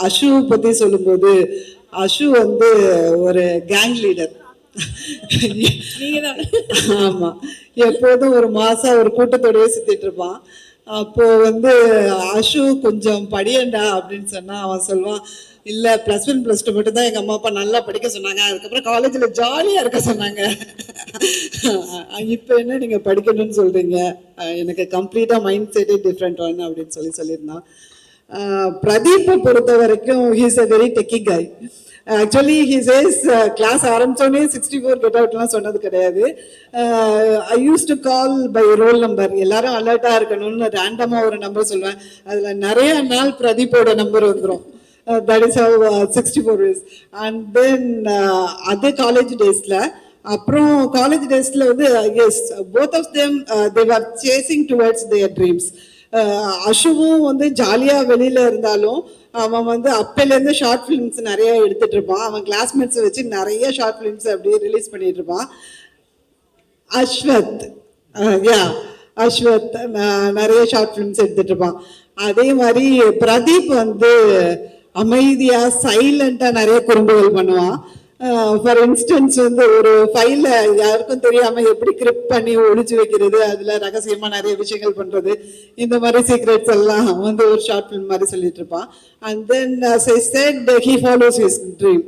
அஷு பத்தி சொல்லும்போது, அஷு வந்து ஒரு கேங் லீடர். ஆமா, எப்போதும் ஒரு மாசம் ஒரு கூட்டத்தோடய சுத்திட்டு இருப்பான். அப்போ வந்து அஷு கொஞ்சம் படியண்டா அப்படின்னு சொன்னா அவன் சொல்லுவான், இல்ல +1 +2 மட்டும் தான் எங்க அம்மா அப்பா நல்லா படிக்க சொன்னாங்க, அதுக்கப்புறம் காலேஜ்ல ஜாலியா இருக்க சொன்னாங்க. இப்ப என்ன நீங்க படிக்கணும்னு சொல்றீங்க, எனக்கு கம்ப்ளீட்டா மைண்ட் செட்டே டிஃப்ரெண்ட் ஒன் அப்படின்னு சொல்லியிருந்தான். பிரதீப்பை பொறுத்த வரைக்கும் he's a very techie guy. Actually he says class ஆரம்பிச்சோடனே 64 கெட் அவுட்லாம் சொன்னது கிடையாது. I use to call by roll number, எல்லாரும் அலர்ட்டா இருக்கணும்னு ரேண்டமா ஒரு நம்பர் சொல்லுவேன். அதுல நிறைய நாள் பிரதீப்போட நம்பர் வந்துடும். That is how 64 is. And then other college daysல, அப்புறம் காலேஜ் டேஸ்ல வந்து as both of them they were chasing towards their dreams. அஷுவும் வந்து ஜாலியா வெளியில இருந்தாலும் அவன் வந்து அப்பையிலேருந்து ஷார்ட் ஃபிலிம்ஸ் நிறைய எடுத்துட்டு இருப்பான். அவன் கிளாஸ்மேட்ஸை வச்சு நிறைய ஷார்ட் ஃபிலிம்ஸ் அப்படியே ரிலீஸ் பண்ணிட்டு இருப்பான். அஸ்வத், அஸ்வத் நிறைய ஷார்ட் ஃபிலிம்ஸ் எடுத்துட்டு இருப்பான். அதே மாதிரி பிரதீப் வந்து அமைதியா சைலண்டா நிறைய குறும்புகள் பண்ணுவான். ஃபார் இன்ஸ்டன்ஸ் வந்து ஒரு ஃபைல யாருக்கும் தெரியாம எப்படி கிரிப்ட் பண்ணி ஒழிச்சு வைக்கிறது, அதுல ரகசியமா நிறைய விஷயங்கள் பண்றது, இந்த மாதிரி சீக்ரெட்ஸ் எல்லாம் வந்து ஒரு ஷார்ட் ஃபிலிம் மாதிரி சொல்லிட்டு இருப்பான். And then as I said, he follows his dream.